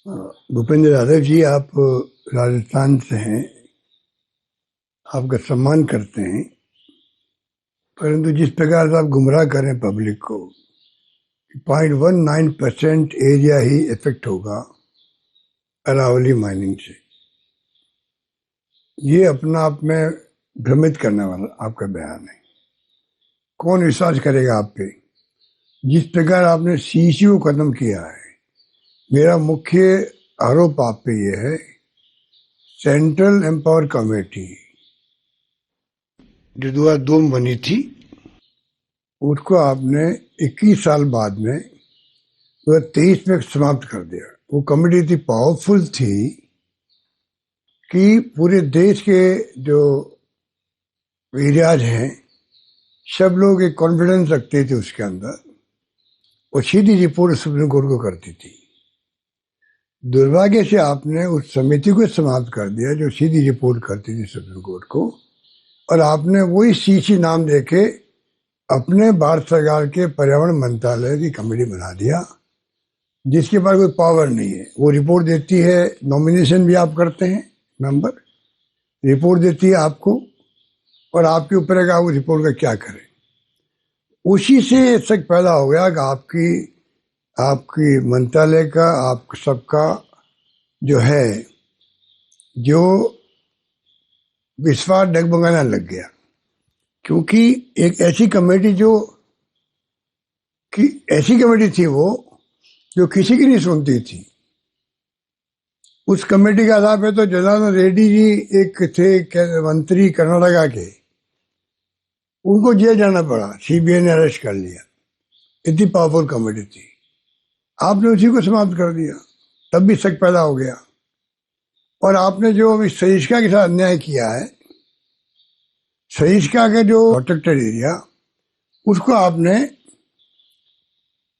भूपेंद्र यादव जी, आप राजस्थान से हैं। आपका सम्मान करते हैं, परंतु जिस प्रकार से आप गुमराह करें पब्लिक को, 0.19% एरिया ही इफेक्ट होगा अरावली माइनिंग से, ये अपना आप में भ्रमित करने वाला आपका बयान है। कौन विश्वास करेगा आप पे? जिस प्रकार आपने सीसी को खत्म किया है, मेरा मुख्य आरोप आप पे ये है, सेंट्रल एम्पावर कमेटी जो 2002 में बनी थी, उसको आपने 21 साल बाद में 2023 में समाप्त कर दिया। वो कमेटी इतनी पावरफुल थी कि पूरे देश के जो एरियाज हैं, सब लोग एक कॉन्फिडेंस रखते थे उसके अंदर, और सीधी रिपोर्ट सुप्रीम कोर्ट को करती थी। दुर्भाग्य से आपने उस समिति को समाप्त कर दिया जो सीधी रिपोर्ट करती थी सुप्रीम कोर्ट को, और आपने वही सीसी नाम देके अपने भारत सरकार के पर्यावरण मंत्रालय की कमेटी बना दिया, जिसके पास कोई पावर नहीं है। वो रिपोर्ट देती है, नॉमिनेशन भी आप करते हैं, मेंबर रिपोर्ट देती है आपको, और आपके ऊपर है कि आप उस रिपोर्ट का क्या करें। उसी से शक पैदा हो गया कि आपकी मंत्रालय का, आप सबका जो है, जो विश्वास डगमगाना लग गया। क्योंकि एक ऐसी कमेटी थी वो, जो किसी की नहीं सुनती थी। उस कमेटी के आधार पे तो जनार्दन रेड्डी जी एक थे मंत्री कर्नाटका के, उनको जेल जाना पड़ा, सीबीआई ने अरेस्ट कर लिया। इतनी पावरफुल कमेटी थी, आपने उसी को समाप्त कर दिया, तब भी शक पैदा हो गया। और आपने जो अभी सरिस्का के साथ अन्याय किया है, सरिस्का के जो प्रोटेक्टेड एरिया, उसको आपने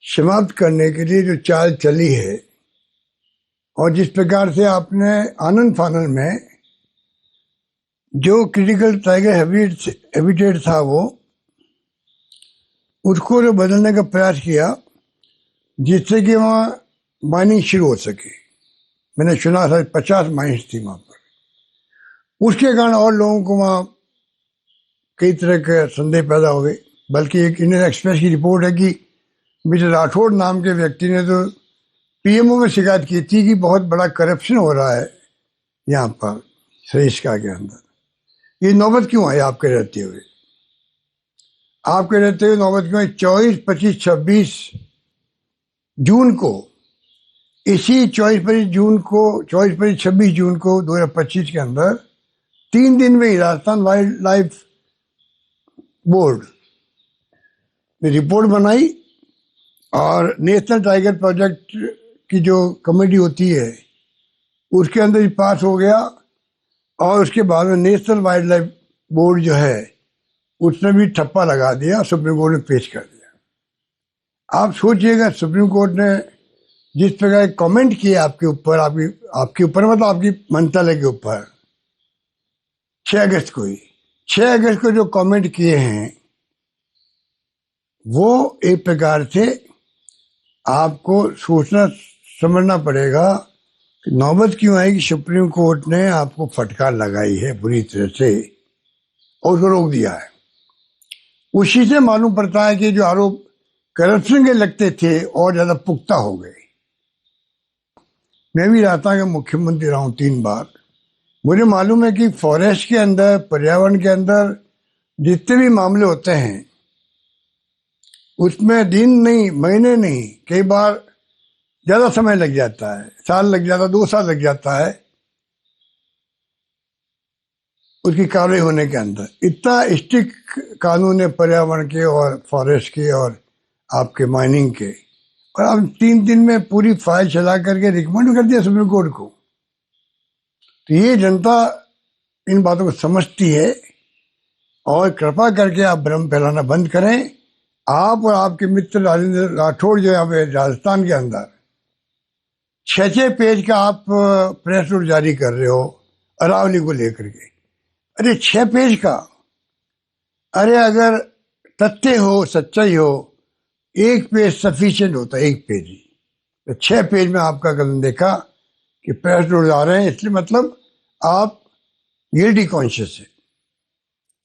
समाप्त करने के लिए जो चाल चली है, और जिस प्रकार से आपने आनंद फानन में जो क्रिटिकल टाइगर हैबिटेट था उसको जो बदलने का प्रयास किया, जिससे कि वहाँ माइनिंग शुरू हो सके। मैंने सुना था 50 माइन्स थी वहाँ पर। उसके कारण और लोगों को वहाँ कई तरह के संदेह पैदा हो गए। बल्कि एक इंडियन एक्सप्रेस की रिपोर्ट है कि मिस्टर राठौड़ नाम के व्यक्ति ने तो पीएमओ में शिकायत की थी कि बहुत बड़ा करप्शन हो रहा है यहाँ पर सरिस्का के अंदर। ये नौबत क्यों आई आपके रहते हुए? नौबत क्यों आई? 24, 25, 26 जून को, इसी 26 जून को 2025 के अंदर 3 दिन में ही राजस्थान वाइल्ड लाइफ बोर्ड ने रिपोर्ट बनाई, और नेशनल टाइगर प्रोजेक्ट की जो कमेटी होती है उसके अंदर ही पास हो गया। और उसके बाद में नेशनल वाइल्ड लाइफ बोर्ड जो है, उसने भी ठप्पा लगा दिया, सुप्रीम कोर्ट में पेश कर दिया। आप सोचिएगा, सुप्रीम कोर्ट ने जिस प्रकार कमेंट किए आपके ऊपर, आपके ऊपर मतलब आपकी मंत्रालय के ऊपर, 6 अगस्त को जो कमेंट किए हैं, वो एक प्रकार से आपको सोचना समझना पड़ेगा कि नौबत क्यों आई कि सुप्रीम कोर्ट ने आपको फटकार लगाई है बुरी तरह से, और उसको रोक दिया है। उसी से मालूम पड़ता है कि जो आरोप करप्शन के लगते थे और ज्यादा पुख्ता हो गए। मैं भी राजस्थान का मुख्यमंत्री रहा हूं 3 बार। मुझे मालूम है कि फॉरेस्ट के अंदर, पर्यावरण के अंदर जितने भी मामले होते हैं, उसमें दिन नहीं, महीने नहीं, कई बार ज्यादा समय लग जाता है, साल लग जाता है, 2 साल लग जाता है उसकी कार्रवाई होने के अंदर। इतना स्ट्रिक्ट कानून है पर्यावरण के और फॉरेस्ट के और आपके माइनिंग के, और अब 3 दिन में पूरी फाइल चला करके रिकमेंड कर दिया सुप्रीम कोर्ट को। तो ये जनता इन बातों को समझती है, और कृपा करके आप भ्रम फैलाना बंद करें। आप और आपके मित्र राजेंद्र राठौड़ जो है राजस्थान के अंदर 6 पेज का आप प्रेस नोट जारी कर रहे हो अरावली को लेकर के। अरे 6 पेज का, अरे अगर तथ्य हो, सच्चाई हो, 1 पेज सफिशिएंट होता है, 1 पेज ही। तो 6 पेज में आपका कलम देखा कि प्रेस नोट आ रहे हैं, इसलिए मतलब आप गिल्टी कॉन्शियस है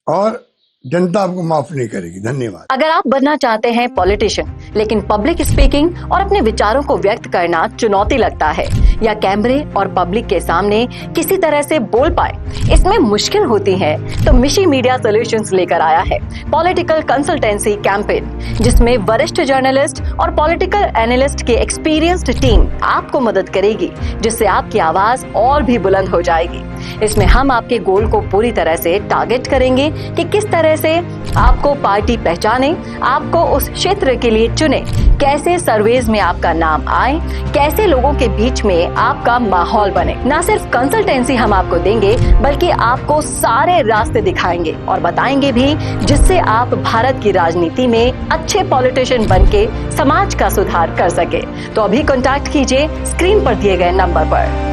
और जनता आपको माफ नहीं करेगी। धन्यवाद। अगर आप बनना चाहते हैं पॉलिटिशियन, लेकिन पब्लिक स्पीकिंग और अपने विचारों को व्यक्त करना चुनौती लगता है, या कैमरे और पब्लिक के सामने किसी तरह से बोल पाए इसमें मुश्किल होती है, तो मिशी मीडिया सॉल्यूशंस लेकर आया है पॉलिटिकल कंसल्टेंसी कैंपेन, जिसमें वरिष्ठ जर्नलिस्ट और पॉलिटिकल एनालिस्ट की एक्सपीरियंस्ड टीम आपको मदद करेगी, जिससे आपकी आवाज और भी बुलंद हो जाएगी। इसमें हम आपके गोल को पूरी तरह से टारगेट करेंगे कि किस तरह से आपको पार्टी पहचाने, आपको उस क्षेत्र के लिए चुने, कैसे सर्वेज में आपका नाम आए, कैसे लोगों के बीच में आपका माहौल बने। न सिर्फ कंसल्टेंसी हम आपको देंगे, बल्कि आपको सारे रास्ते दिखाएंगे और बताएंगे भी, जिससे आप भारत की राजनीति में अच्छे पॉलिटिशियन बनके समाज का सुधार कर सके। तो अभी कॉन्टैक्ट कीजिए स्क्रीन पर दिए गए नंबर पर।